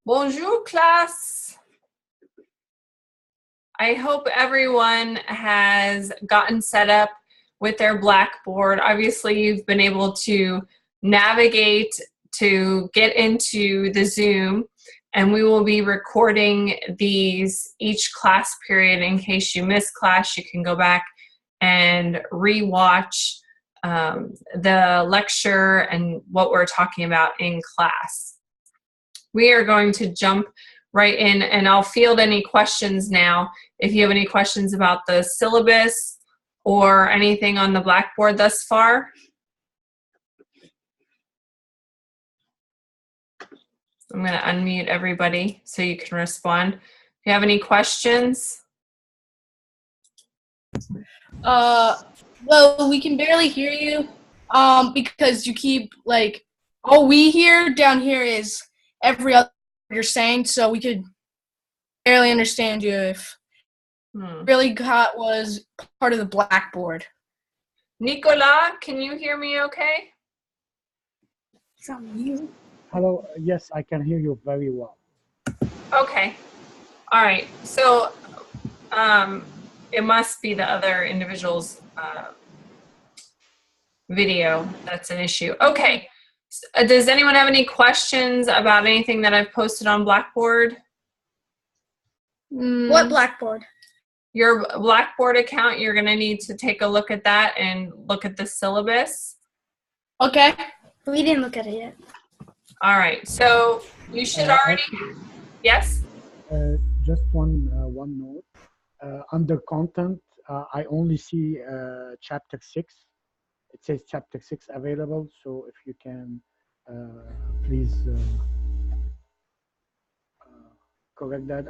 Bonjour, classe. I hope everyone has gotten set up with their Blackboard. Obviously, you've been able to navigate to get into the Zoom, and we will be recording these each class period. In case you miss class, you can go back and re-watch the lecture and what we're talking about in class. We are going to jump right in, and I'll field any questions now. If you have any questions about the syllabus or anything on the Blackboard thus far. I'm going to unmute everybody so you can respond. If you have any questions. Well, we can barely hear you because you keep like, all we hear down here is every other word you're saying, so we could barely understand you if really got was part of the Blackboard. Nicolas, can you hear me okay? From you. Hello, yes, I can hear you very well. Okay. All right. So it must be the other individual's video that's an issue. Okay. Does anyone have any questions about anything that I've posted on Blackboard? What Blackboard? Your Blackboard account, you're going to need to take a look at that and look at the syllabus. Okay. We didn't look at it yet. All right. So you should already. Yes? Just one note. Under content, I only see chapter 6. It says chapter 6 available, so if you can please correct that.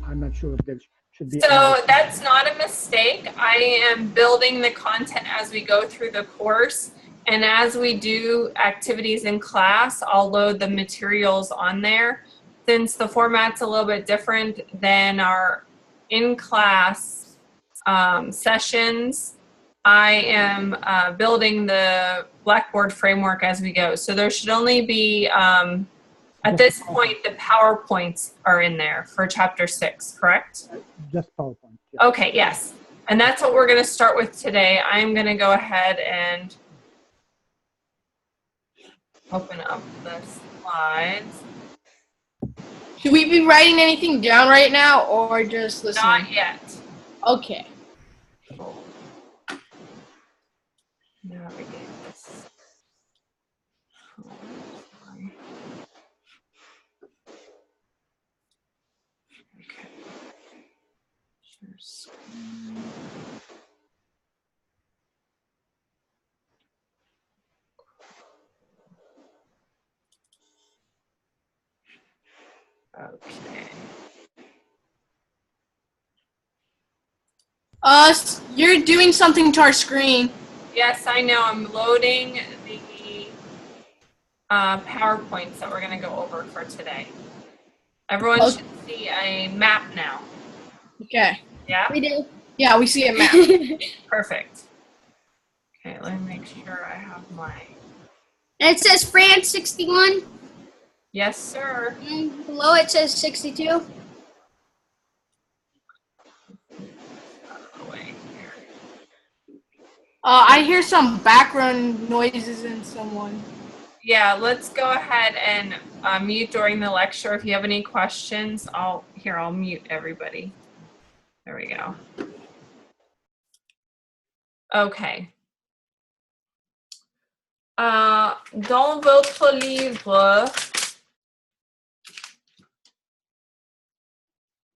I'm not sure if there should be. So that's not a mistake. I am building the content as we go through the course. And as we do activities in class, I'll load the materials on there. Since the format's a little bit different than our in-class sessions, I am building the Blackboard framework as we go. So there should only be, at this point, the PowerPoints are in there for chapter 6, correct? Just PowerPoint. Yeah. Okay, yes. And that's what we're going to start with today. I'm going to go ahead and open up the slides. Should we be writing anything down right now or just listening? Not yet. Okay. Navigate this. Oh, sorry. Okay. Share screen. Okay. You're doing something to our screen. Yes, I know. I'm loading the PowerPoints that we're going to go over for today. Everyone should see a map now. Okay. Yeah? We do. Yeah, we see a map. Perfect. Okay, let me make sure I have my... And it says France 61. Yes, sir. And below it says 62. Out of the way here. I hear some background noises and someone. Yeah, let's go ahead and mute during the lecture. If you have any questions, I'll mute everybody. There we go. Okay. Dans votre livre,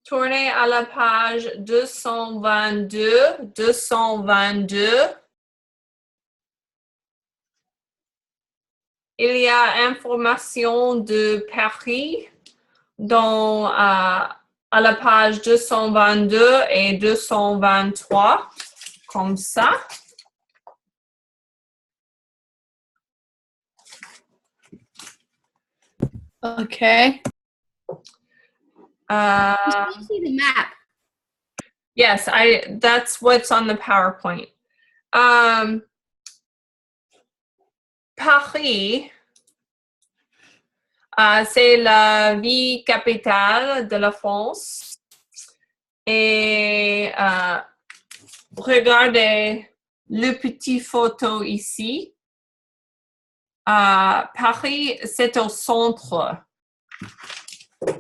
tournez à la page 222, 222. Il y a information de Paris dans, à la page 222 et 223, comme ça. Okay. I see the map. Yes, that's what's on the PowerPoint. Paris C'est la ville capitale de la France. Et regardez le petit photo ici. Paris, c'est au centre.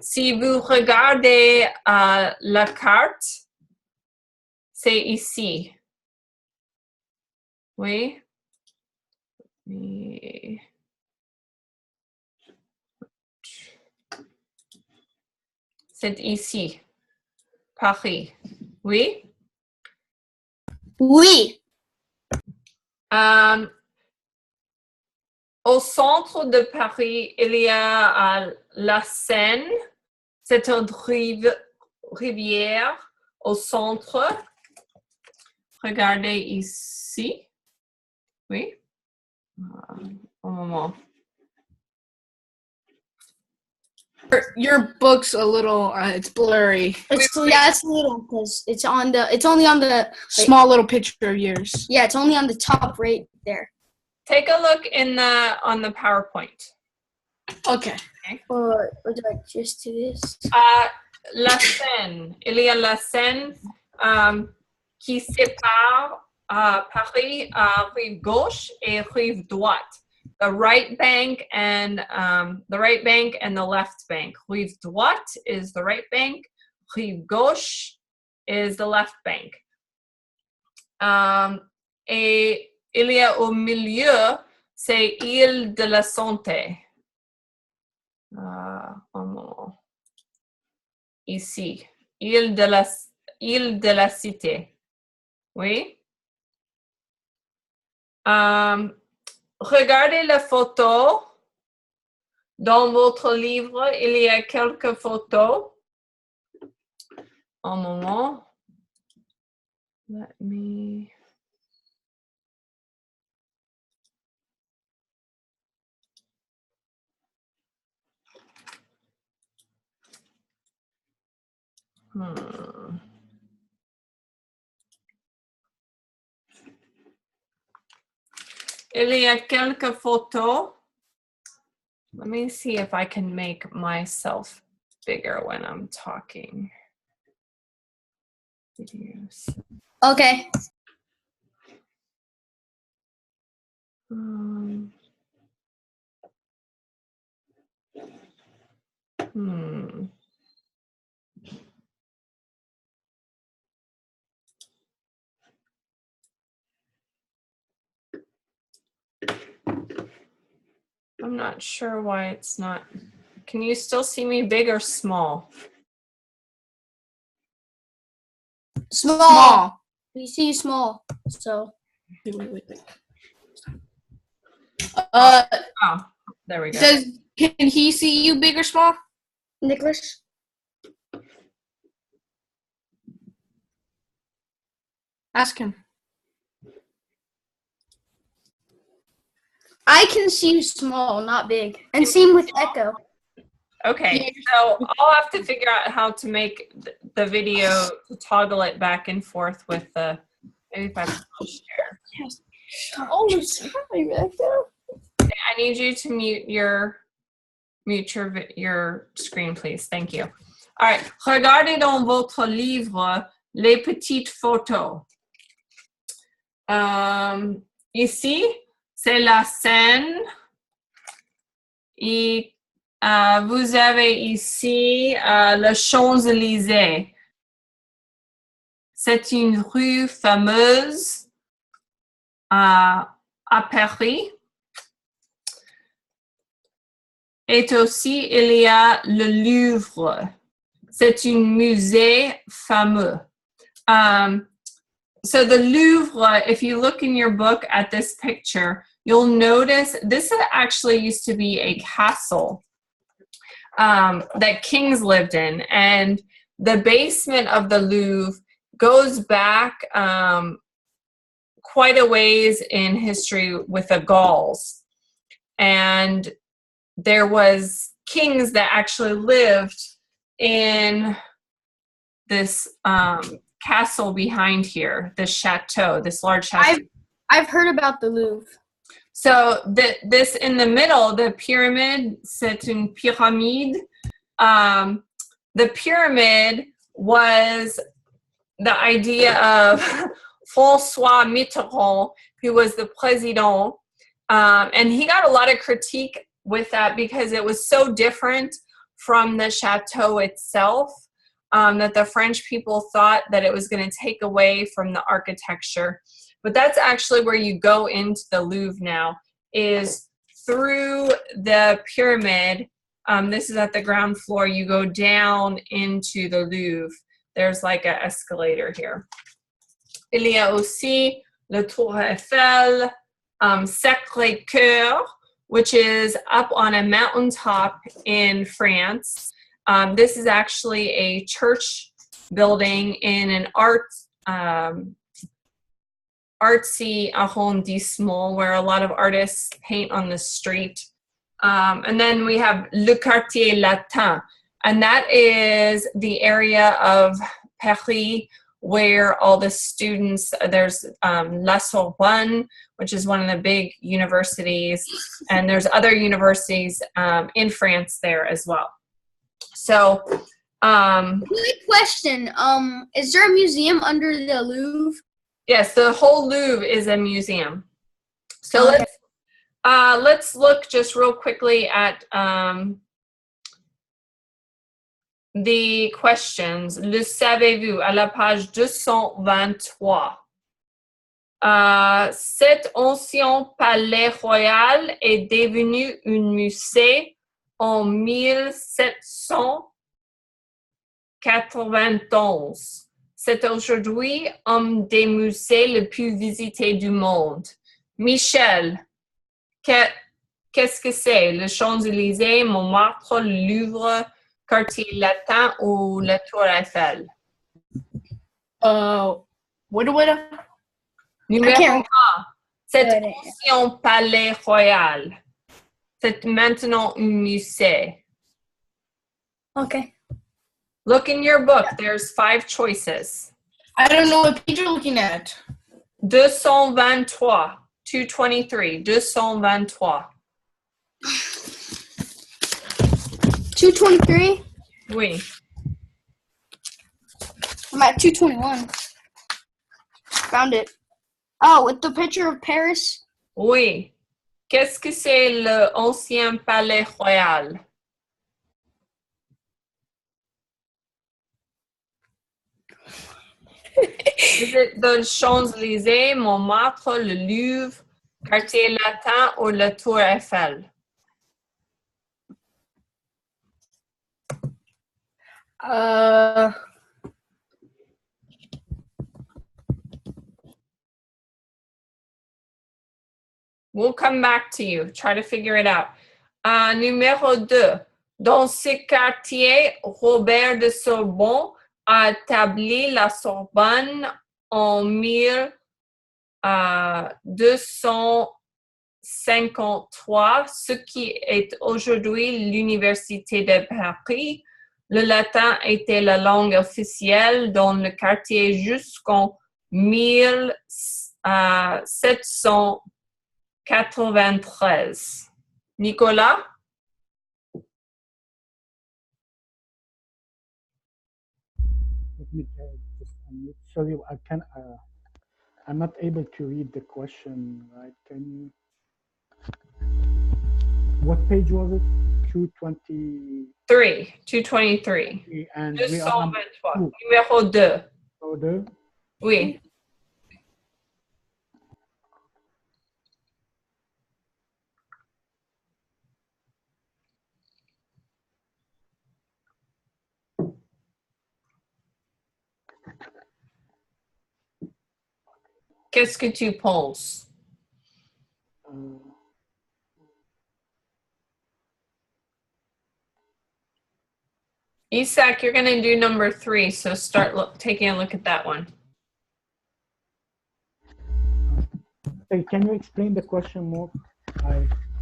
Si vous regardez la carte, c'est ici. Oui. Et... c'est ici. Paris. Oui? Oui. Au centre de Paris, il y a la Seine. C'est une rivière au centre. Regardez ici. Oui. Un moment. Your book's a little, it's blurry. It's a little because it's only on the Small little picture of yours. yeah, it's only on the top right there. Take a look on the PowerPoint. Okay. Or do I just do this? La Seine. Il y a la Seine qui sépare Paris à rive gauche et rive droite. The right bank and the left bank. Rive droite is the right bank. Rive gauche is the left bank. Et il y a au milieu, c'est Île de la Santé. Un moment. Ici, île de la Cité. Oui. Regardez la photo. Dans votre livre, il y a quelques photos. Un moment. Let me... Il y a quelques photos. Let me see if I can make myself bigger when I'm talking. Videos. Okay. I'm not sure why it's not. Can you still see me big or small? Small. We see you small. So. Wait. Oh, there we go. Can he see you big or small? Nicholas? Ask him. I can see you small, not big. And same with Echo. Okay, so I'll have to figure out how to make the video to toggle it back and forth with the, maybe if I share. Yes. Oh, sorry, Echo. I need you to mute your screen, please. Thank you. All right, regardez dans votre livre les petites photos. Ici, c'est la Seine. Et vous avez ici le Champs-Élysées. C'est une rue fameuse à Paris. Et aussi, il y a le Louvre. C'est un musée fameux. So the Louvre, if you look in your book at this picture, you'll notice this actually used to be a castle that kings lived in. And the basement of the Louvre goes back quite a ways in history with the Gauls. And there was kings that actually lived in this castle behind here, this chateau, this large chateau. I've heard about the Louvre. So this in the middle, the pyramid, c'est une pyramide. The pyramid was the idea of François Mitterrand, who was the president, and he got a lot of critique with that because it was so different from the chateau itself, that the French people thought that it was going to take away from the architecture. But that's actually where you go into the Louvre now, is through the pyramid. This is at the ground floor. You go down into the Louvre. There's like an escalator here. Il y a aussi le Tour Eiffel, Sacré-Cœur, which is up on a mountaintop in France. This is actually a church building in an artsy arrondissement where a lot of artists paint on the street. And then we have Le Quartier Latin, and that is the area of Paris where all the students, there's La Sorbonne, which is one of the big universities, and there's other universities in France there as well. So, Quick question. Is there a museum under the Louvre? yes, the whole Louvre is a museum. So Okay. let's look just real quickly at the questions. Le savez-vous à la page 223. Cet ancien palais royal est devenu un musée en 1791. C'est aujourd'hui un des musées les plus visités du monde. Michel, qu'est-ce que c'est? Le Champs-Élysées, Montmartre, le Louvre, Quartier Latin ou la Tour Eiffel? What? Numéro can't- 1. Cet Good. ancien palais royal. C'est maintenant un musée. Okay. Look in your book. There's 5 choices. I don't know what page you're looking at. 223. 223. 223. 223. Oui. I'm at 221. Found it. Oh, with the picture of Paris. Oui. Qu'est-ce que c'est l'ancien palais royal? Is it the Champs-Élysées, Montmartre, le Louvre, Quartier Latin ou la Tour Eiffel? We'll come back to you. Try to figure it out. Numéro 2. Dans ce quartier, Robert de Sorbonne a établi la Sorbonne en 1253, ce qui est aujourd'hui l'Université de Paris. Le latin était la langue officielle dans le quartier jusqu'en 1793. Nicolas? Let me just unmute. Sorry, I'm not able to read the question, right? Can you? What page was it? 220. 223. And we are number 223. two. Numéro 2. Order. Oui. Qu'est-ce que tu penses? Isaac, you're going to do number 3, so start taking a look at that one. Hey, can you explain the question more?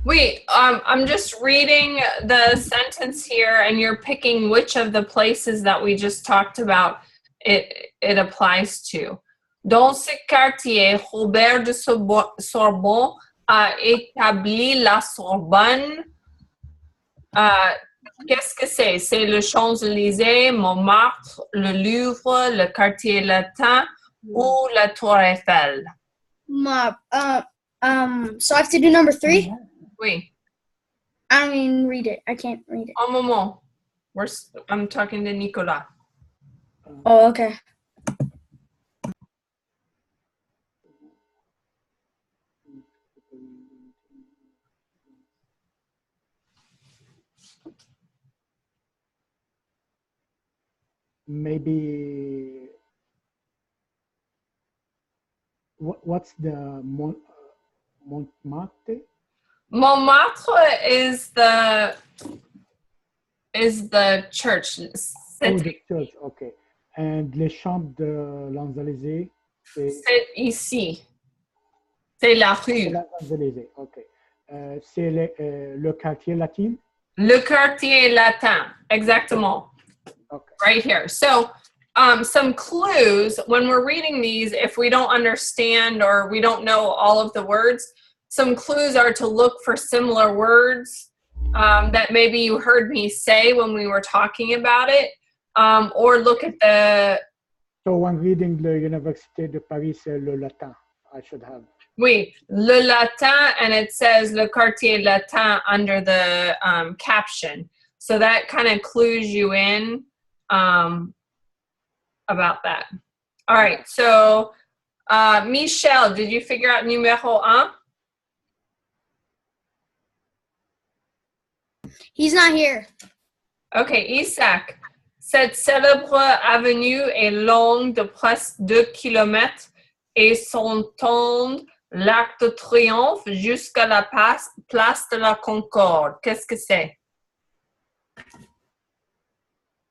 Wait, I'm just reading the sentence here, and you're picking which of the places that we just talked about it applies to. Dans ce quartier, Robert de Sorbonne a établi la Sorbonne. Qu'est-ce que c'est? C'est le Champs-Élysées, Montmartre, le Louvre, le quartier latin ou la Tour Eiffel? So I have to do number 3? Oui. I don't even read it. I can't read it. Un moment. I'm talking to Nicolas. Oh, okay. Maybe what's the Montmartre? Montmartre is the church. Oh, the church, okay. And les Champs de l'Élysée, C'est ici. C'est la rue. les Élysées, ok. C'est le quartier latin? Le quartier latin. Exactement. Okay. Right here. So some clues when we're reading these, if we don't understand or we don't know all of the words, some clues are to look for similar words that maybe you heard me say when we were talking about it, or look at the... So when reading the Université de Paris, c'est le latin, I should have. Oui, le latin, and it says le quartier latin under the caption. So that kind of clues you in about that. All right, so Michel, did you figure out numéro 1? He's not here. Okay, Isaac. Cette célèbre avenue est longue de presque 2 kilomètres et s'entend l'Arc de Triomphe jusqu'à la place de la Concorde. Qu'est-ce que c'est?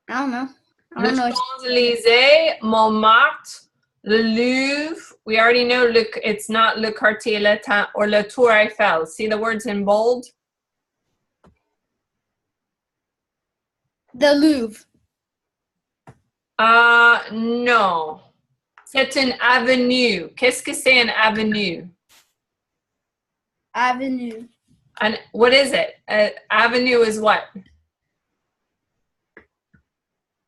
I don't know. I Le don't know. Champs-Élysées, Montmartre, le Louvre. We already know it's not le Quartier Latin or la Tour Eiffel. See the words in bold? The Louvre. Non. C'est une avenue. Qu'est-ce que c'est une avenue? Avenue. And what is it? Avenue is what?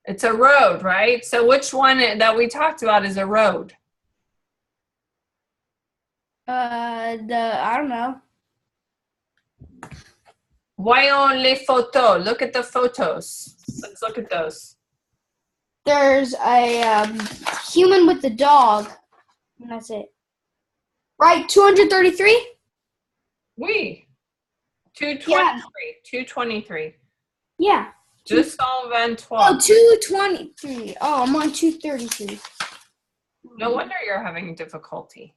It's a road, right? So which one that we talked about is a road? I don't know. Voyons les photos. Look at the photos. Let's look at those. There's a human with the dog. And that's it. Right, 233? Oui. 223. Yeah. 223. Yeah. 223. Oh, 223. Oh, I'm on 233. No wonder you're having difficulty.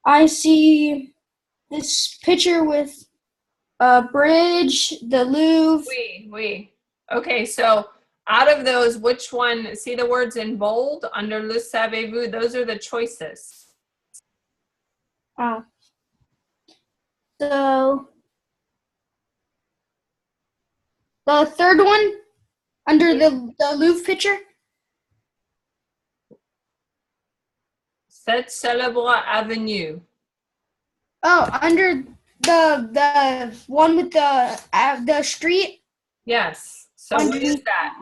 I see this picture with a bridge, the Louvre. Oui. Okay, so out of those, which one, see the words in bold under le savez-vous? Those are the choices. Oh. So, the third one under the Louvre picture? Cette célèbre avenue. Oh, under the one with the street? Yes. So what is that?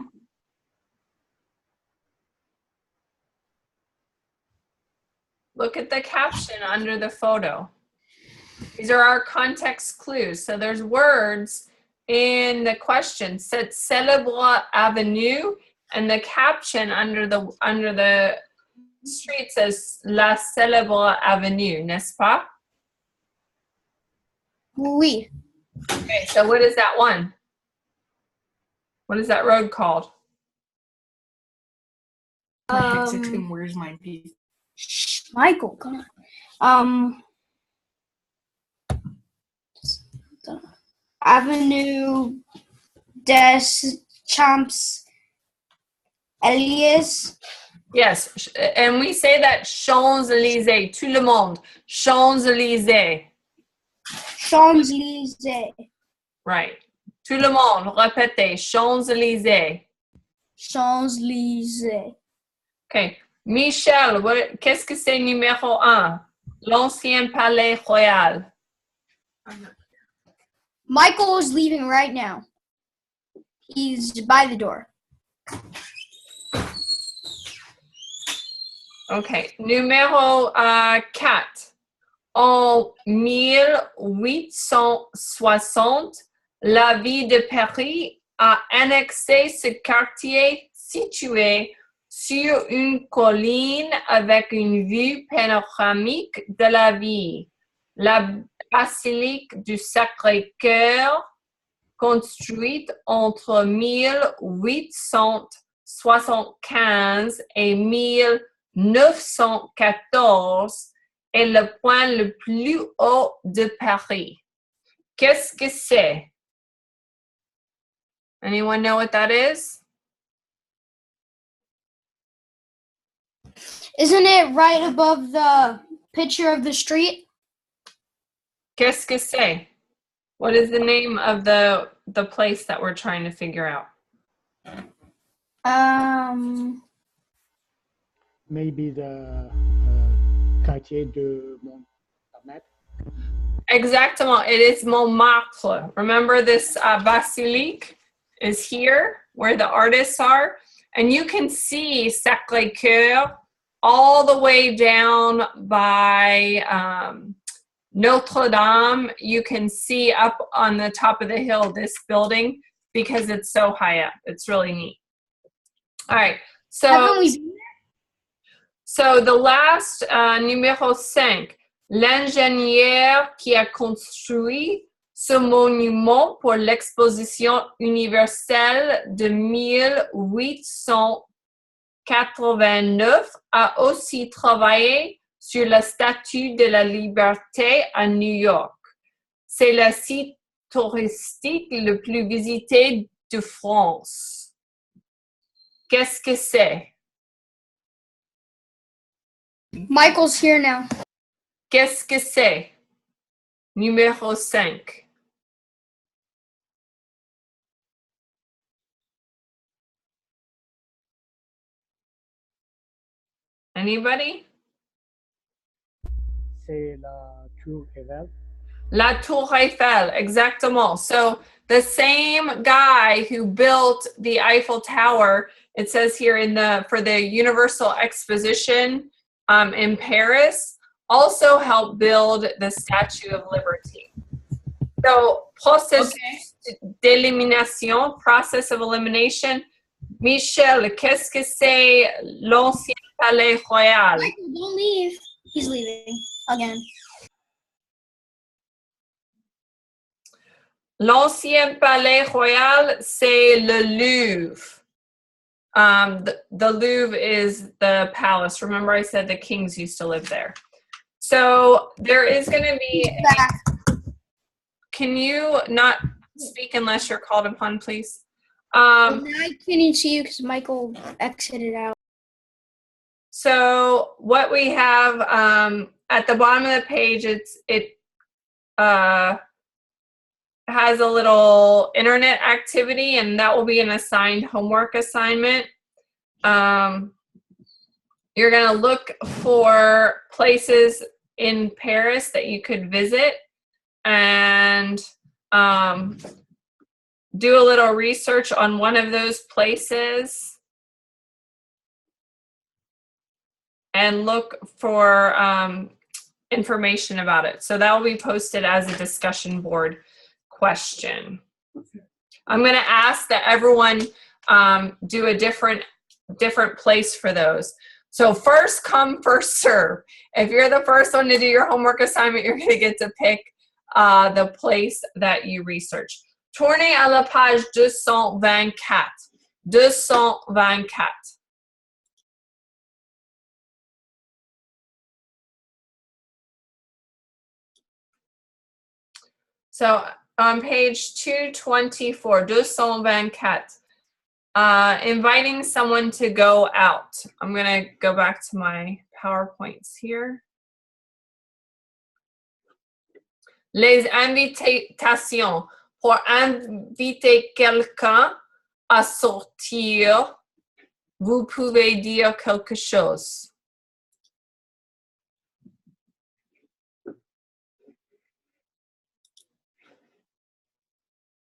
Look at the caption under the photo. These are our context clues. So there's words in the question. Cette célèbre avenue, and the caption under the street says la célèbre avenue, n'est-ce pas? Oui. Okay, so what is that one? What is that road called? Where's my piece? Michael, come on. Avenue des Champs Élysées. Yes, and we say that Champs-Élysées, tout le monde. Champs-Élysées. Champs-Élysées. Right. Tout le monde, répétez. Champs-Élysées. Champs-Élysées. Okay. Michel, qu'est-ce que c'est numéro 1? L'ancien palais royal. Michael is leaving right now. He's by the door. OK. Numéro 4. En 1860, la ville de Paris a annexé ce quartier situé sur une colline avec une vue panoramique de la ville. La basilique du Sacré-Cœur, construite entre 1875 et 1914, est le point le plus haut de Paris. Qu'est-ce que c'est? Anyone know what that is? Isn't it right above the picture of the street? Qu'est-ce que c'est? What is the name of the place that we're trying to figure out? Maybe the quartier de Montmartre. Exactement. It is Montmartre. Remember this basilique is here where the artists are. And you can see Sacré-Cœur all the way down by Notre Dame. You can see up on the top of the hill this building because it's so high up. It's really neat. All right. So the last numéro 5. L'ingénieur qui a construit ce monument pour l'exposition universelle de 1889 a aussi travaillé sur la Statue de la Liberté à New York. C'est le site touristique le plus visité de France. Qu'est-ce que c'est? Michael's here now. Qu'est-ce que c'est? Numéro 5. Anybody? C'est la Tour Eiffel. La Tour Eiffel, exactement. So the same guy who built the Eiffel Tower, it says here for the Universal Exposition in Paris, also helped build the Statue of Liberty. So process d'élimination, process of elimination. Michel, qu'est-ce que c'est l'ancien palais royal? Michael, don't leave. He's leaving again. L'ancien palais royal, c'est le Louvre. The Louvre is the palace. Remember I said the kings used to live there. So there is going to be... Can you not speak unless you're called upon, please? Now I can't even see you because Michael exited out. So what we have at the bottom of the page, it has a little internet activity, and that will be an assigned homework assignment. You're going to look for places in Paris that you could visit and do a little research on one of those places and look for information about it. So that will be posted as a discussion board question. I'm going to ask that everyone do a different place for those. So first come, first serve. If you're the first one to do your homework assignment, you're going to get to pick the place that you research. Tournez à la page 224. 224. So on page 224, 224, inviting someone to go out. I'm going to go back to my PowerPoints here. Les invitations. Pour inviter quelqu'un à sortir, vous pouvez dire quelque chose.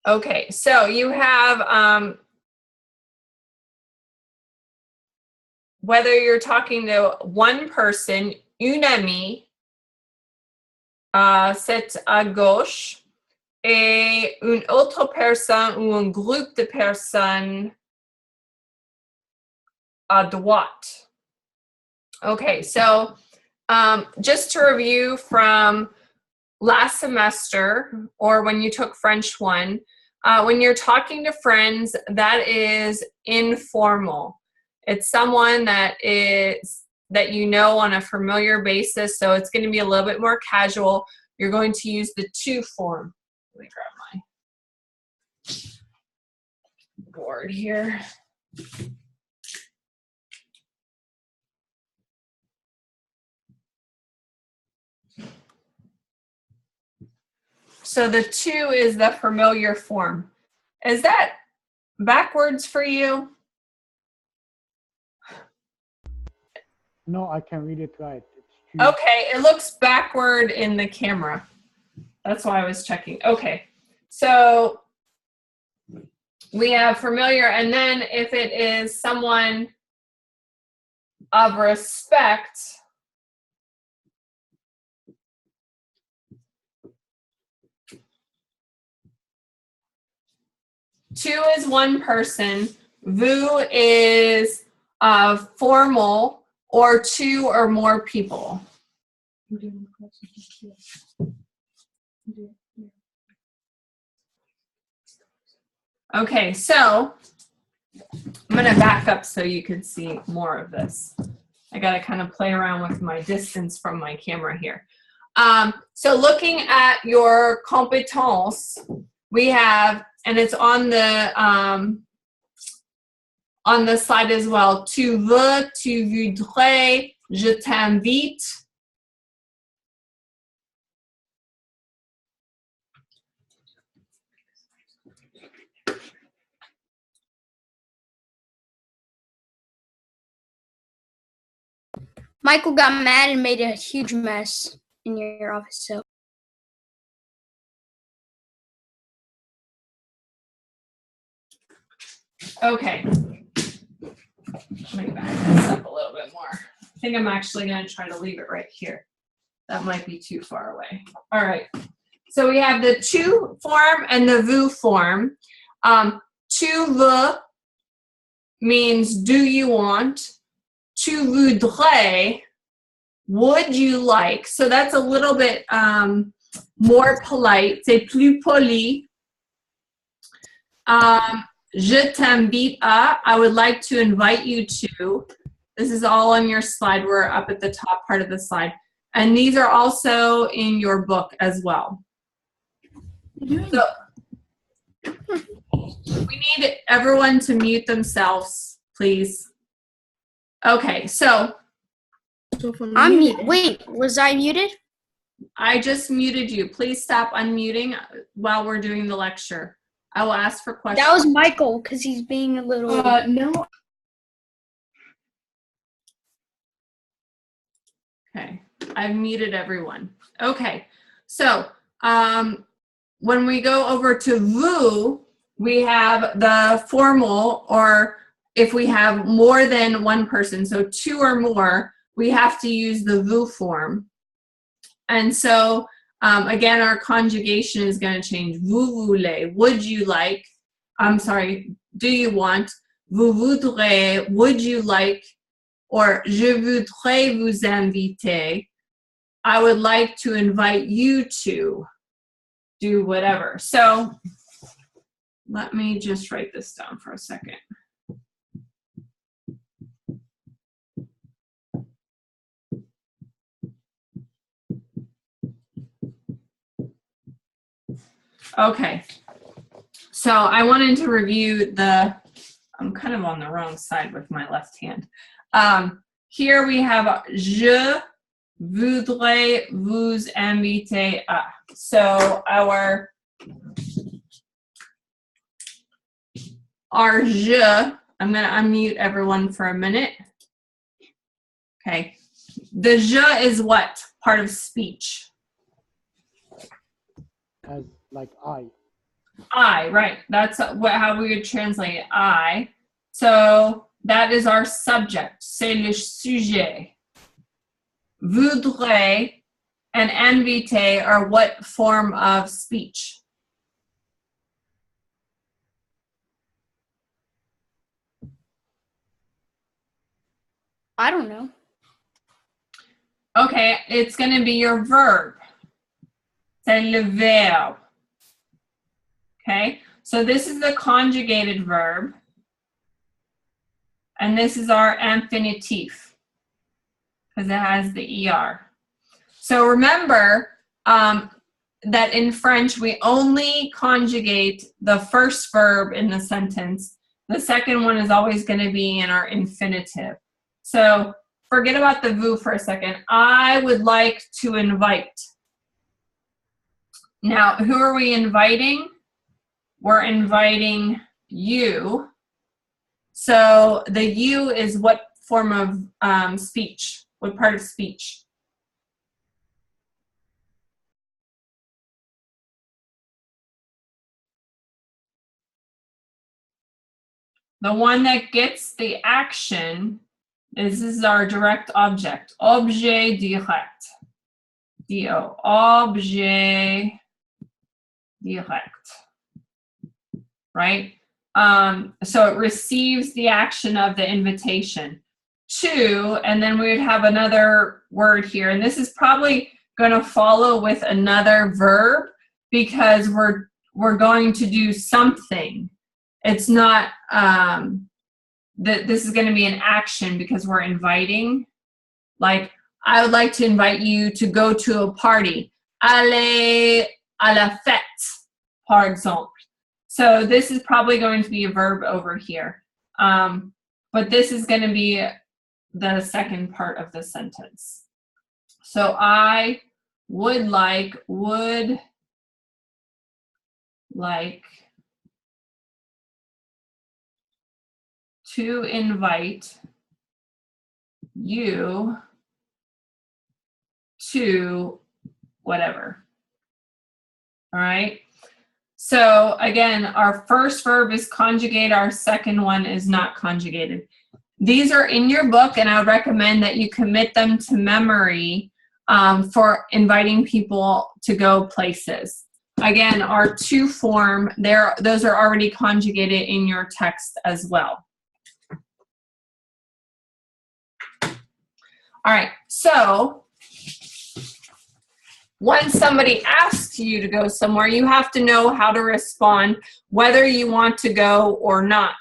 Okay, so you have whether you're talking to one person, une amie, c'est à gauche, et une autre personne ou un groupe de personnes à droite. Okay, so just to review from last semester or when you took French 1, when you're talking to friends, that is informal. It's someone that you know on a familiar basis, so it's going to be a little bit more casual. You're going to use the tu form. Let me grab my board here. So the tu is the familiar form. Is that backwards for you? No, I can read it right. It's tu. Okay, it looks backward in the camera. That's why I was checking. Okay, so we have familiar, and then if it is someone of respect, tu is one person, vous is formal, or two or more people. Okay, so I'm going to back up so you can see more of this. I got to kind of play around with my distance from my camera here. So looking at your compétence, we have, and it's on the slide as well, tu veux, tu voudrais, je t'invite. Michael got mad and made a huge mess in your office. So Okay. Let me back this up a little bit more. I think I'm actually going to try to leave it right here. That might be too far away. All right. So we have the tu form and the vous form. Tu veux means do you want. Tu voudrais, would you like. So that's a little bit more polite. C'est plus poli. Je t'invite à, I would like to invite you to. This is all on your slide. We're up at the top part of the slide. And these are also in your book as well. So we need everyone to mute themselves, please. Okay, so I'm mute. Wait, was I muted? I just muted you. Please stop unmuting while we're doing the lecture. I will ask for questions. That was Michael because he's being a little. No. Okay, I've muted everyone. Okay, so when we go over to vous, we have the formal, or if we have more than one person, so two or more, we have to use the vous form. And so again, our conjugation is going to change. Vous voulez, would you like, I'm sorry, do you want, vous voudrez, would you like, or je voudrais vous inviter, I would like to invite you to do whatever. So let me just write this down for a second. Okay, so I wanted to review I'm kind of on the wrong side with my left hand. Here we have je voudrais vous inviter à. So our je, I'm going to unmute everyone for a minute. Okay, the je is what part of speech? As like I. I, right. That's how we would translate it. I. So that is our subject. C'est le sujet. Voudrais and inviter are what form of speech? I don't know. Okay, it's going to be your verb. C'est le verbe. Okay, so this is the conjugated verb. And this is our infinitive because it has the ER. So remember that in French, we only conjugate the first verb in the sentence. The second one is always going to be in our infinitive. So forget about the vous for a second. I would like to invite. Now, who are we inviting? We're inviting you. So the you is what form of speech? What part of speech? The one that gets the action is our direct object. Objet direct. D-O. Objet direct. Right? So it receives the action of the invitation. To, and then we would have another word here. And this is probably going to follow with another verb because we're going to do something. It's not that this is going to be an action because we're inviting. Like, I would like to invite you to go to a party. Aller à la fête, par exemple. So this is probably going to be a verb over here. But this is going to be the second part of the sentence. So I would like to invite you to whatever. All right. So again, our first verb is conjugate. Our second one is not conjugated. These are in your book, and I would recommend that you commit them to memory for inviting people to go places. Again, our to form, those are already conjugated in your text as well. All right, so when somebody asks you to go somewhere, you have to know how to respond, whether you want to go or not.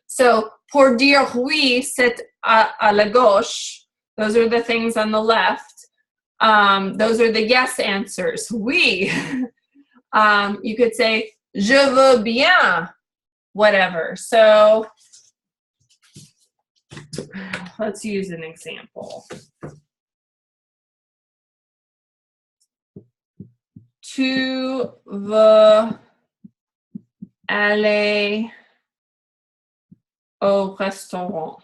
So, pour dire oui, c'est à la gauche. Those are the things on the left. Those are the yes answers. Oui. You could say, je veux bien, whatever. So, let's use an example. Tu veux aller au restaurant.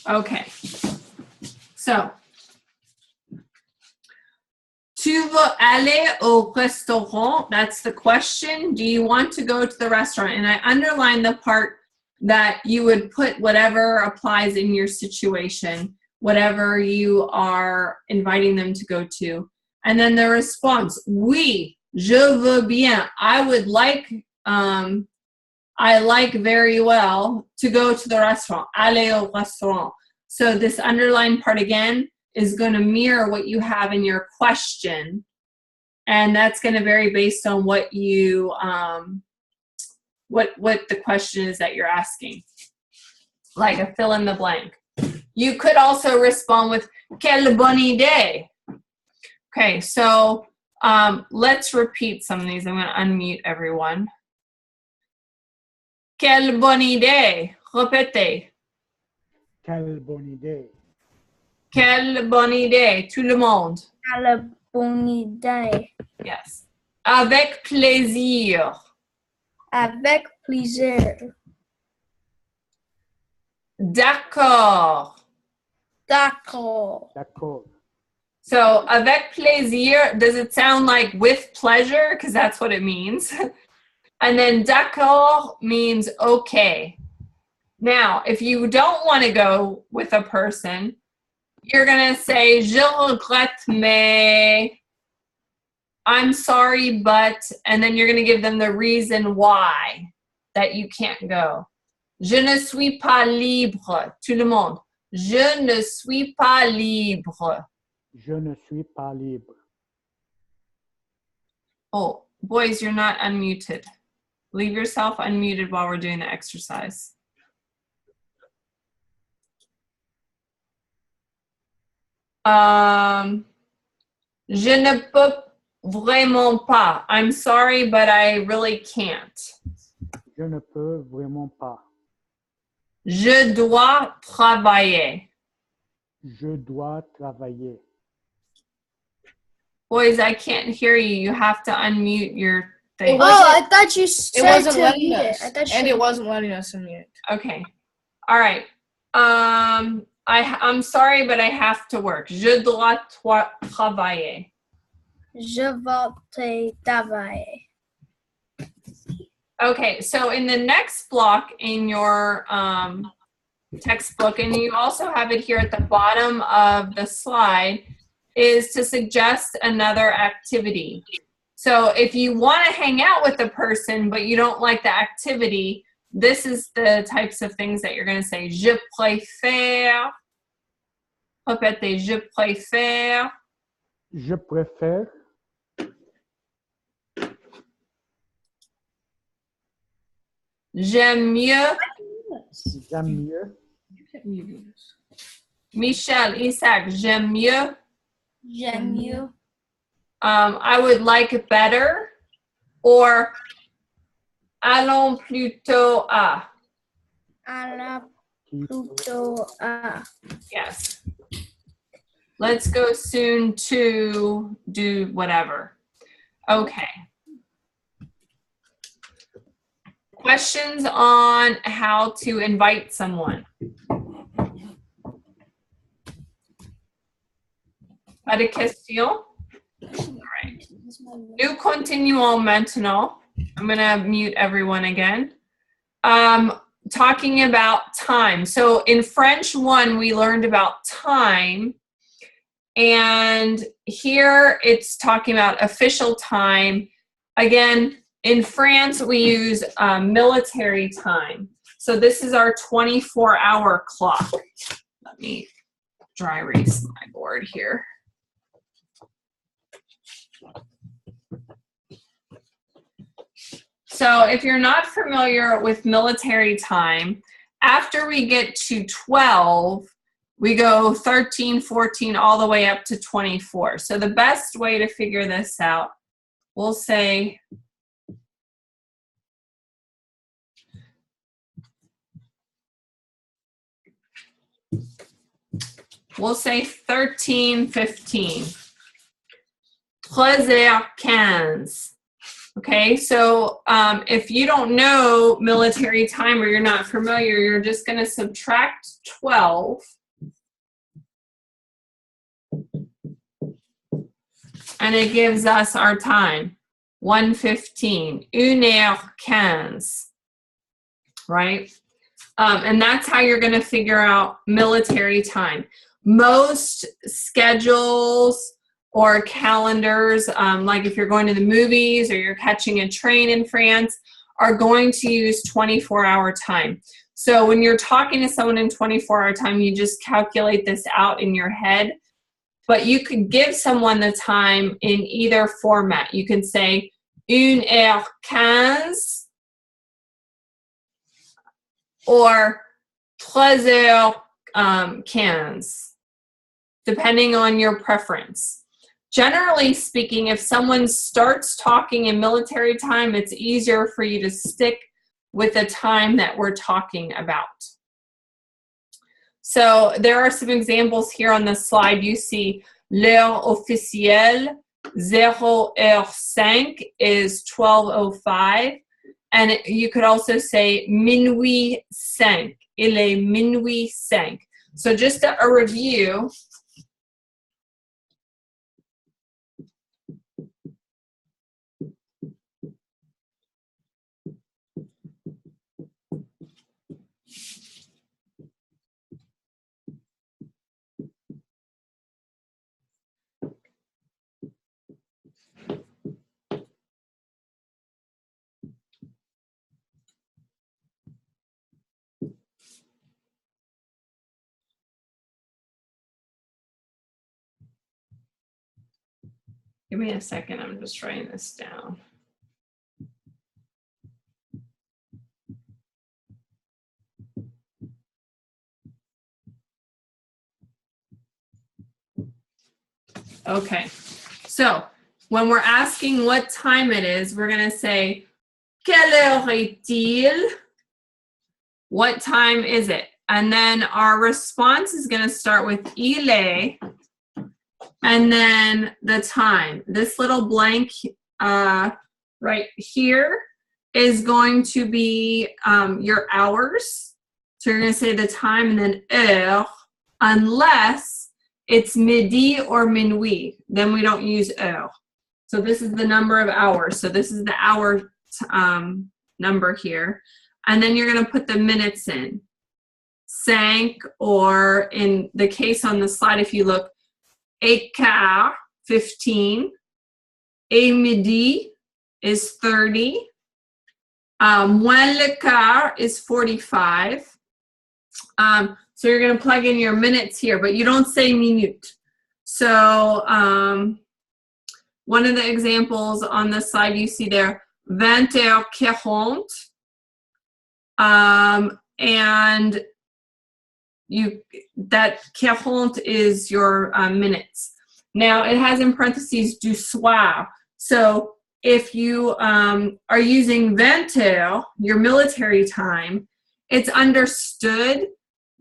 Okay, so tu veux aller au restaurant? That's the question. Do you want to go to the restaurant? And I underline the part that you would put whatever applies in your situation, whatever you are inviting them to go to. And then the response, oui, je veux bien. I would like, I like very well to go to the restaurant, aller au restaurant. So this underlined part again is going to mirror what you have in your question. And that's going to vary based on what you, what the question is that you're asking. Like a fill in the blank. You could also respond with, quelle bonne idée. Okay, so let's repeat some of these. I'm going to unmute everyone. Quelle bonne idée. Répétez. Quelle bonne idée. Quelle bonne idée. Tout le monde. Quelle bonne idée. Yes. Avec plaisir. Avec plaisir. D'accord. D'accord. D'accord. So, avec plaisir, does it sound like with pleasure? Because that's what it means. And then d'accord means okay. Now, if you don't want to go with a person, you're going to say, je regrette, mais I'm sorry, but, and then you're going to give them the reason why that you can't go. Je ne suis pas libre. Tout le monde. Je ne suis pas libre. Je ne suis pas libre. Oh, boys, you're not unmuted. Leave yourself unmuted while we're doing the exercise. Je ne peux vraiment pas. I'm sorry, but I really can't. Je ne peux vraiment pas. Je dois travailler. Je dois travailler. Boys, I can't hear you. You have to unmute your thing. wasn't- Oh, I thought you said It wasn't to letting mute us. it. I thought you And said it wasn't letting us unmute. Okay. All right. I'm sorry, but I have to work. Je dois travailler. Je vais travailler. Okay, so in the next block in your textbook, and you also have it here at the bottom of the slide, is to suggest another activity. So if you want to hang out with a person, but you don't like the activity, this is the types of things that you're going to say. Je préfère. Répétez, je préfère. Je préfère. J'aime mieux. J'aime mieux. Michel, Isaac, j'aime mieux. J'aime mieux. I would like it better. Or allons plutôt à. Allons plutôt à. Yes. Let's go soon to do whatever. Okay. Questions on how to invite someone? Pas de questions? All right. Nous continuons maintenant. I'm going to mute everyone again. Talking about time. So in French 1, we learned about time. And here it's talking about official time. Again, in France, we use military time. So this is our 24-hour clock. Let me dry erase my board here. So if you're not familiar with military time, after we get to 12, we go 13, 14, all the way up to 24. So the best way to figure this out, we'll say, we'll say 13, 15. 13h15. Okay, so if you don't know military time or you're not familiar, you're just going to subtract 12. And it gives us our time, 1:15, 1h15, right? And that's how you're going to figure out military time. Most schedules or calendars, like if you're going to the movies or you're catching a train in France, are going to use 24-hour time. So when you're talking to someone in 24-hour time, you just calculate this out in your head. But you could give someone the time in either format. You can say 1h15 or 13h15, depending on your preference. Generally speaking, if someone starts talking in military time, it's easier for you to stick with the time that we're talking about. So there are some examples here on the slide. You see l'heure officielle, 0h5 is 12:05. And you could also say minuit 5. Il est minuit 5. So just a review. Give me a second, I'm just writing this down. Okay, so when we're asking what time it is, we're going to say, quelle heure est-il? What time is it? And then our response is going to start with il est, and then the time. This little blank right here is going to be your hours. So you're going to say the time and then heure, unless it's midi or minuit. Then we don't use heure. So this is the number of hours. So this is the hour number here. And then you're going to put the minutes in. 5, or in the case on the slide, if you look, et quart, 15. Et midi is 30. Moins le quart is 45. So you're going to plug in your minutes here, but you don't say minute. So one of the examples on the slide you see there, 20h40. And that 40 is your minutes. Now it has in parentheses du soir. So if you are using 20h, your military time, it's understood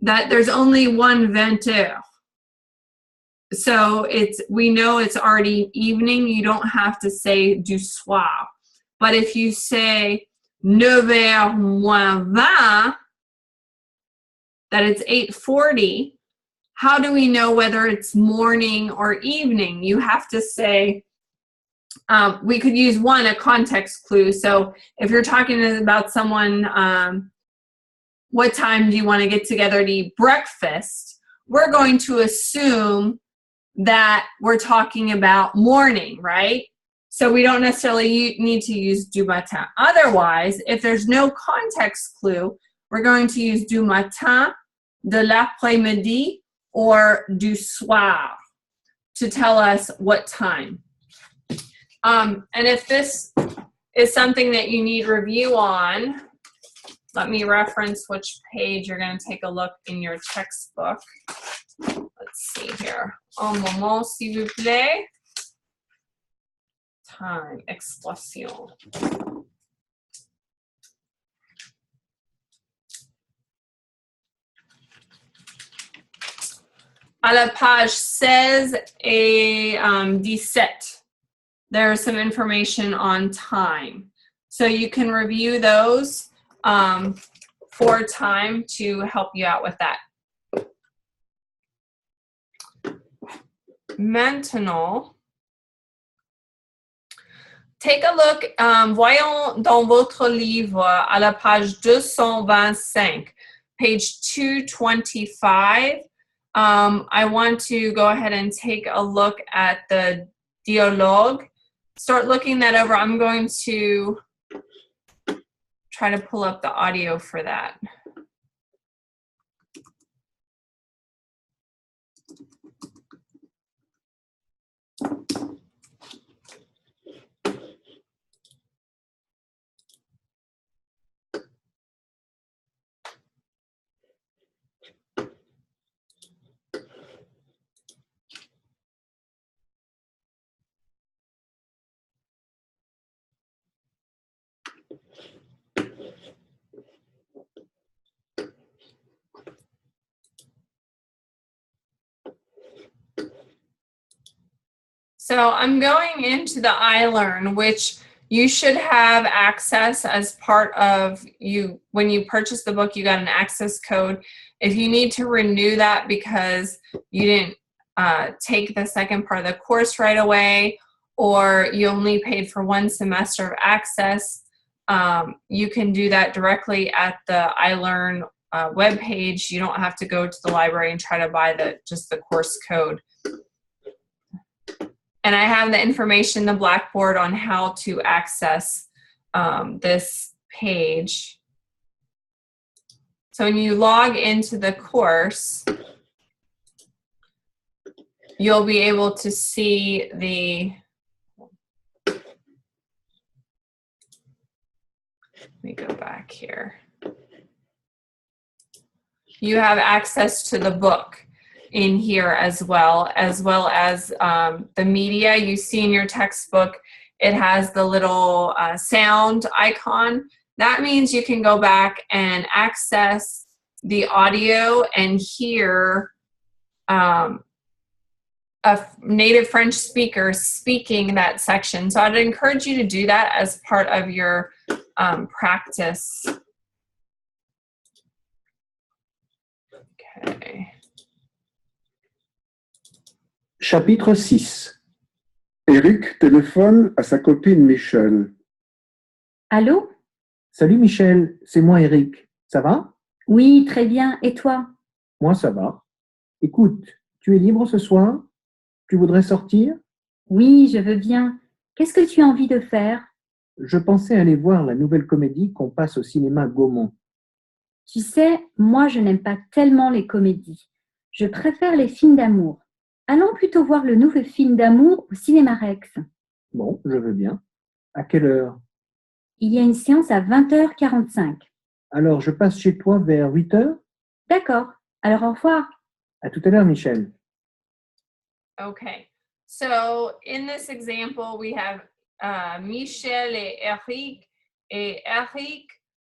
that there's only one 20h. So we know it's already evening. You don't have to say du soir. But if you say 9h moins 20, that it's 8:40, how do we know whether it's morning or evening? You have to say, we could use a context clue. So if you're talking about someone, what time do you want to get together to eat breakfast? We're going to assume that we're talking about morning, right? So we don't necessarily need to use du matin. Otherwise, if there's no context clue, we're going to use du matin, de l'après-midi, or du soir to tell us what time. And if this is something that you need review on, let me reference which page you're going to take a look in your textbook. Let's see here. Un moment, s'il vous plaît. Time, explosion. À la page 16 et 17, there's some information on time. So you can review those for time to help you out with that. Maintenant, take a look, voyons dans votre livre à la page 225, page 225. I want to go ahead and take a look at the dialogue. Start looking that over. I'm going to try to pull up the audio for that. So I'm going into the iLearn, which you should have access as part of when you purchase the book, you got an access code. If you need to renew that because you didn't take the second part of the course right away, or you only paid for one semester of access, you can do that directly at the iLearn webpage. You don't have to go to the library and try to buy just the course code. And I have the information in the Blackboard on how to access this page. So when you log into the course, you'll be able to see let me go back here. You have access to the book in here as well as the media you see in your textbook. It has the little sound icon. That means you can go back and access the audio and hear a native French speaker speaking that section. So I'd encourage you to do that as part of your practice. Okay. Chapitre 6. Eric téléphone à sa copine Michel. Allô? Salut Michel, c'est moi Eric. Ça va? Oui, très bien. Et toi? Moi ça va. Écoute, tu es libre ce soir? Tu voudrais sortir? Oui, je veux bien. Qu'est-ce que tu as envie de faire? Je pensais aller voir la nouvelle comédie qu'on passe au cinéma Gaumont. Tu sais, moi, je n'aime pas tellement les comédies. Je préfère les films d'amour. Allons plutôt voir le nouveau film d'amour au cinéma Rex. Bon, je veux bien. À quelle heure? Il y a une séance à 20h45. Alors, je passe chez toi vers 8h? D'accord. Alors, au revoir. À tout à l'heure, Michel. Okay. So in this example, we have Michel et Eric. Et Eric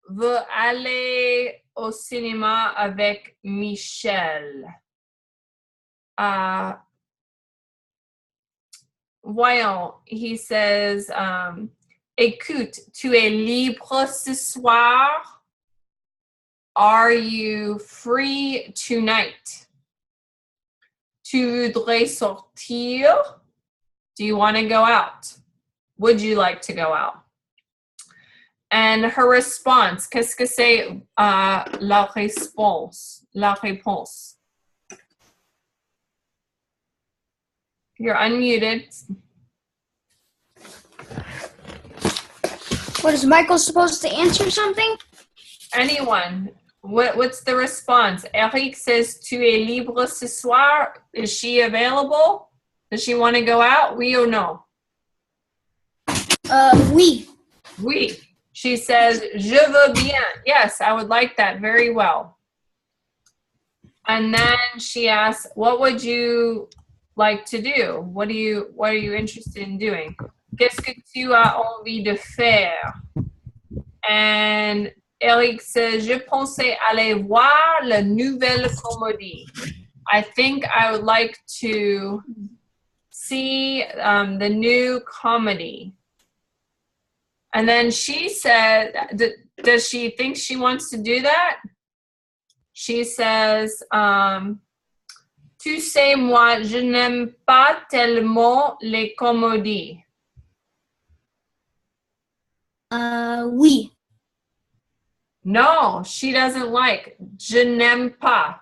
veut aller au cinéma avec Michel. Voyons, he says, écoute, tu es libre ce soir? Are you free tonight? Tu voudrais sortir? Do you want to go out? Would you like to go out? And her response, qu'est-ce que c'est la réponse? La réponse. You're unmuted. What, is Michael supposed to answer something? Anyone. What's the response? Eric says, tu es libre ce soir? Is she available? Does she want to go out? Oui or no? Oui. Oui. She says, je veux bien. Yes, I would like that very well. And then she asks, what would you like to do? What are you interested in doing? Qu'est-ce que tu as envie de faire? And Eric says, je pensais aller voir la nouvelle comédie. I think I would like to see the new comedy. And then she said, does she think she wants to do that? She says, tu sais, moi, je n'aime pas tellement les comédies. Oui. No, she doesn't like. Je n'aime pas.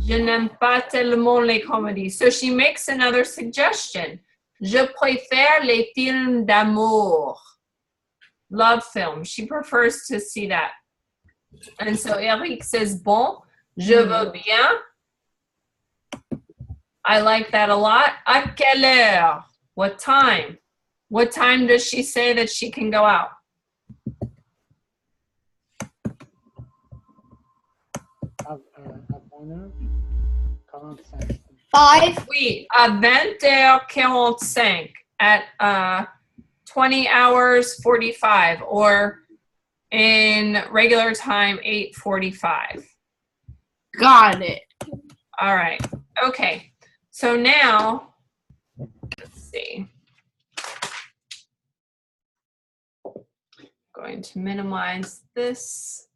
Je n'aime pas tellement les comédies. So she makes another suggestion. Je préfère les films d'amour. Love films. She prefers to see that. And so Eric says, bon, je veux bien. I like that a lot. À quelle heure? What time? What time does she say that she can go out? À 20h45. 5. Oui, à 20h45 at 20 hours 45, or in regular time 8:45. Got it. All right. Okay. So now see. Going to minimize this.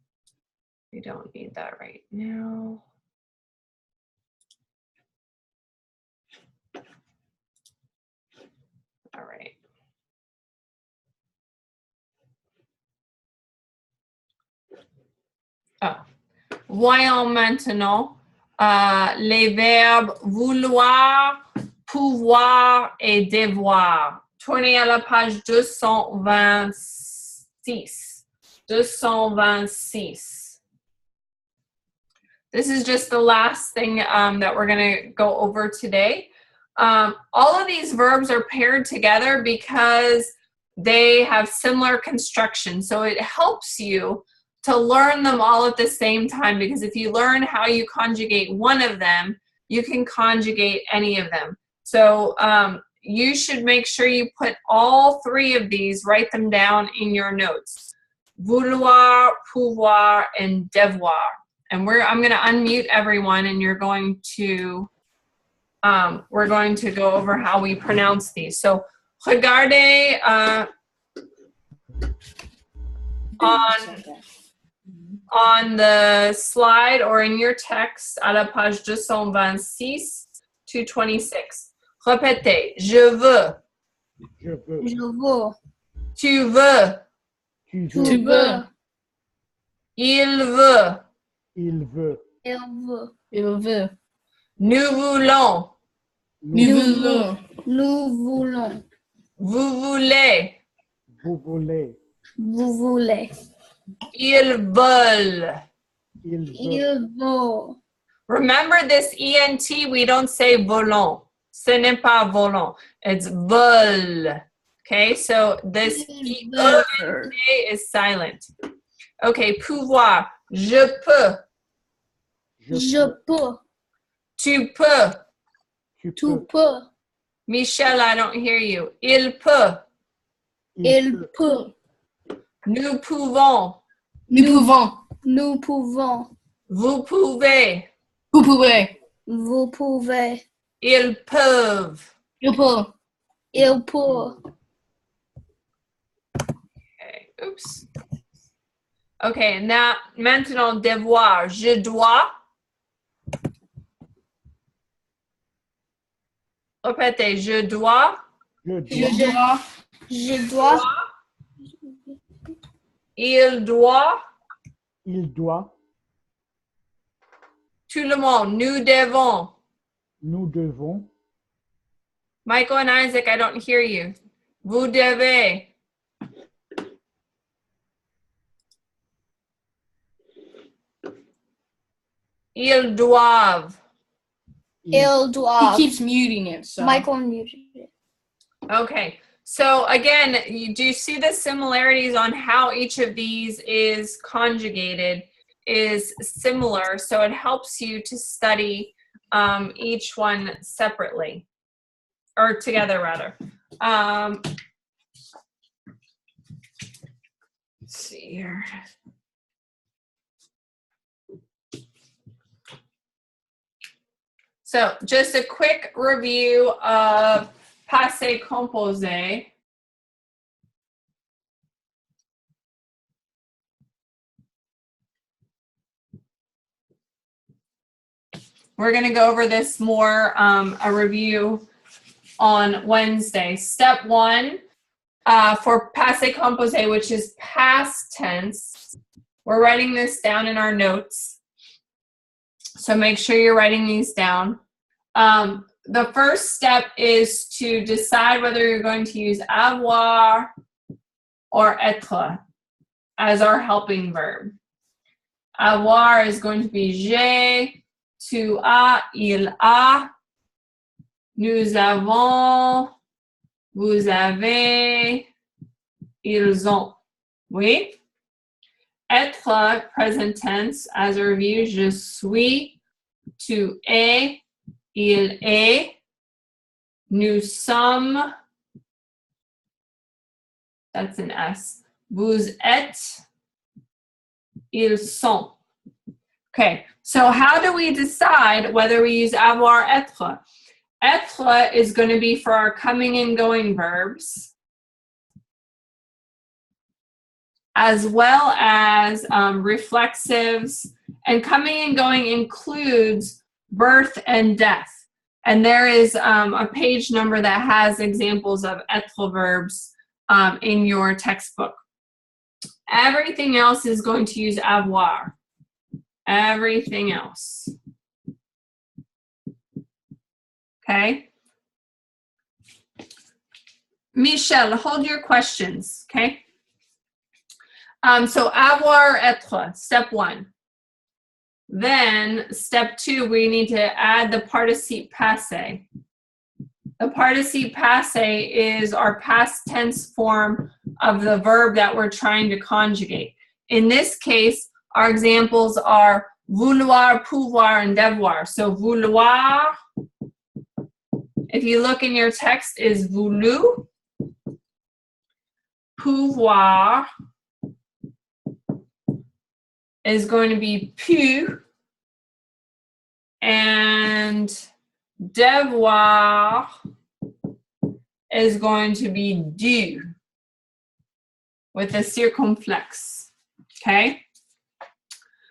We don't need that right now. All right. Oh. Voyons maintenant les verbes vouloir, pouvoir et devoir. Tournez à la page 226. 226. This is just the last thing that we're going to go over today. All of these verbs are paired together because they have similar construction. So it helps you to learn them all at the same time, because if you learn how you conjugate one of them, you can conjugate any of them. So you should make sure you put all three of these, write them down in your notes. Vouloir, pouvoir, and devoir. And I'm going to unmute everyone, and you're going to, we're going to go over how we pronounce these. So, regardez on the slide or in your text à la page 226 to 26. Répétez. Je veux. Je veux. Je veux. Tu veux. Tu Tu veux. veux. Il veut. Il veut. Il veut. Il veut. Nous voulons. Nous voulons. Nous voulons. Vous voulez. Vous voulez. Vous voulez. Ils veulent. Il veut. Il veut. Remember this ENT, we don't say volant. Ce n'est pas volant. It's veulent. Okay, so this ENT is silent. Okay, pouvoir. Je peux. Je peux. Tu peux. Tu Tu peux. peux. Michel, I don't hear you. Il peut. Il peut. Nous pouvons. Nous pouvons. Nous pouvons. Vous pouvez. Vous pouvez. Vous pouvez. Ils peuvent. Il peut. Il peut. Okay, oops. Okay, now, maintenant, devoir. Je dois. Répétez, je dois. Je Je dois. dois. Je dois. Il doit. Il doit. Tout le monde. Nous devons. Nous devons. Michael and Isaac, I don't hear you. Vous devez. Ils doivent. Il He doit. keeps muting it, so. Michael muted it. Okay. So again, do you see the similarities on how each of these is conjugated is similar? So it helps you to study each one separately, or together rather. Let's see here. So just a quick review of Passe composé. We're going to go over this more, a review on Wednesday. Step 1 for Passe composé, which is past tense. We're writing this down in our notes. So make sure you're writing these down. The first step is to decide whether you're going to use avoir or être as our helping verb. Avoir is going to be j'ai, tu as, il a, nous avons, vous avez, ils ont. Oui? Être, present tense, as a review, je suis, tu es, il est, nous sommes, that's an S, vous êtes, ils sont. Okay, so how do we decide whether we use avoir, être? Être is going to be for our coming and going verbs, as well as reflexives. And coming and going includes birth and death. And there is a page number that has examples of être verbs in your textbook. Everything else is going to use avoir. Everything else. Okay? Michelle, hold your questions, okay? So avoir, être, step 1. Then, step 2, we need to add the participe passé. The participe passé is our past tense form of the verb that we're trying to conjugate. In this case, our examples are vouloir, pouvoir, and devoir. So vouloir, if you look in your text, is voulu. Pouvoir is going to be pu. And devoir is going to be dû with a circumflex. Okay?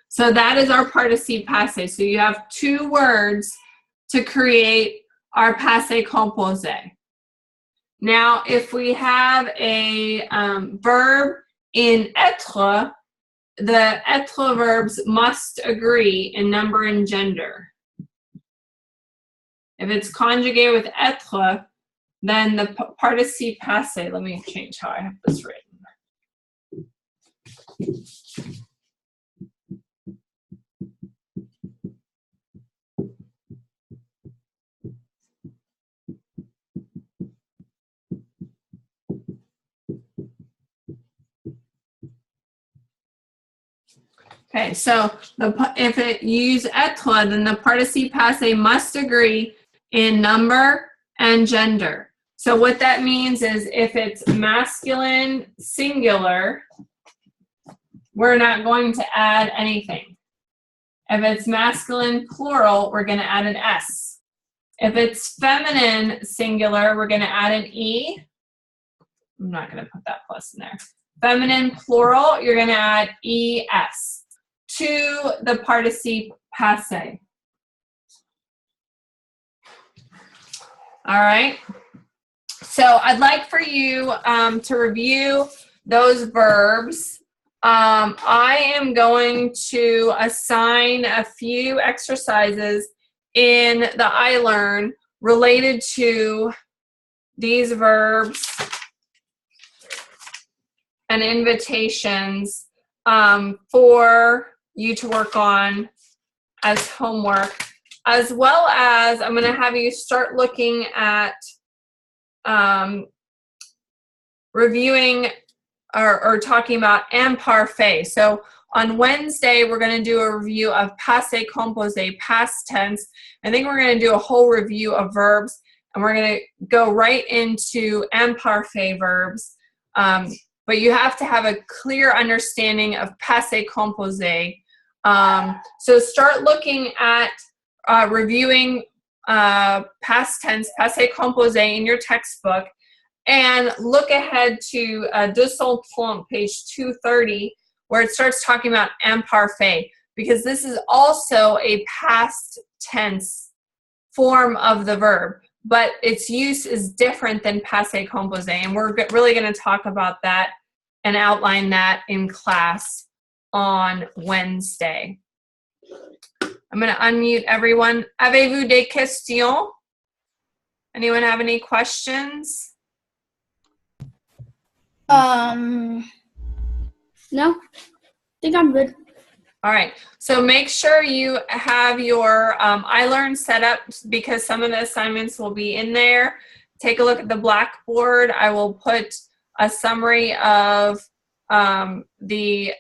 So that is our participe passé. So you have 2 words to create our passé composé. Now, if we have a verb in être, the être verbs must agree in number and gender. If it's conjugated with être, then the participe passé, let me change how I have this written. Okay, so if it use être, then the participe passé must agree in number and gender. So what that means is if it's masculine singular, we're not going to add anything. If it's masculine plural, we're going to add an S. If it's feminine singular, we're going to add an E. I'm not going to put that plus in there. Feminine plural, you're going to add ES to the participe passé. All right. So I'd like for you to review those verbs. I am going to assign a few exercises in the iLearn related to these verbs and invitations for you to work on as homework, as well as I'm going to have you start looking at reviewing or talking about imparfait. So on Wednesday, we're going to do a review of passé composé, past tense. I think we're going to do a whole review of verbs, and we're going to go right into imparfait verbs. But you have to have a clear understanding of passé composé. So start looking at reviewing past tense, passé composé in your textbook, and look ahead to 230, page 230, where it starts talking about imparfait, because this is also a past tense form of the verb, but its use is different than passé composé, and we're really going to talk about that and outline that in class on Wednesday. I'm going to unmute everyone. Avez-vous des questions? Anyone have any questions? No. I think I'm good. All right. So make sure you have your iLearn set up, because some of the assignments will be in there. Take a look at the Blackboard. I will put a summary of the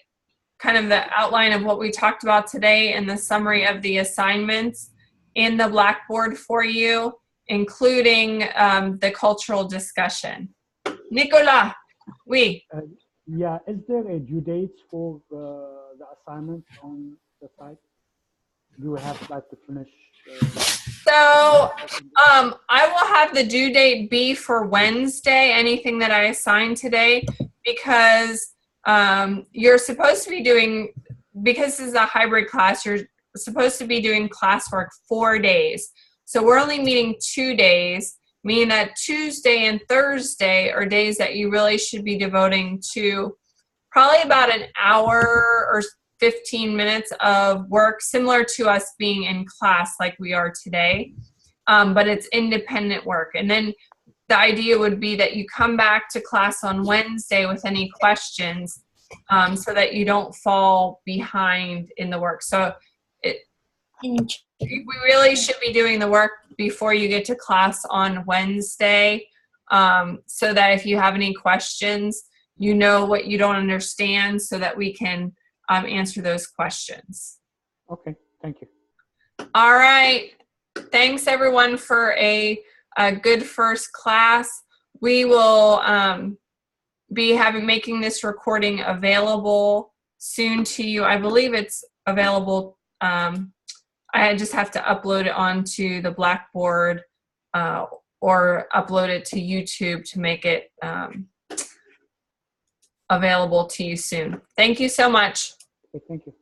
kind of the outline of what we talked about today and the summary of the assignments in the Blackboard for you, including the cultural discussion. Nicolas, oui. Yeah, is there a due date for the assignment on the site? Do we have like to finish? So I will have the due date be for Wednesday, anything that I assign today, because you're supposed to be doing, because this is a hybrid class, you're supposed to be doing classwork 4 days. So we're only meeting 2 days, meaning that Tuesday and Thursday are days that you really should be devoting to probably about an hour or 15 minutes of work, similar to us being in class like we are today, but it's independent work. And then the idea would be that you come back to class on Wednesday with any questions, so that you don't fall behind in the work. So we really should be doing the work before you get to class on Wednesday, so that if you have any questions, you know what you don't understand, so that we can answer those questions. Okay, thank you. All right. Thanks everyone for a good first class. We will be making this recording available soon to you. I believe it's available. I just have to upload it onto the Blackboard or upload it to YouTube to make it available to you soon. Thank you so much. Okay, thank you.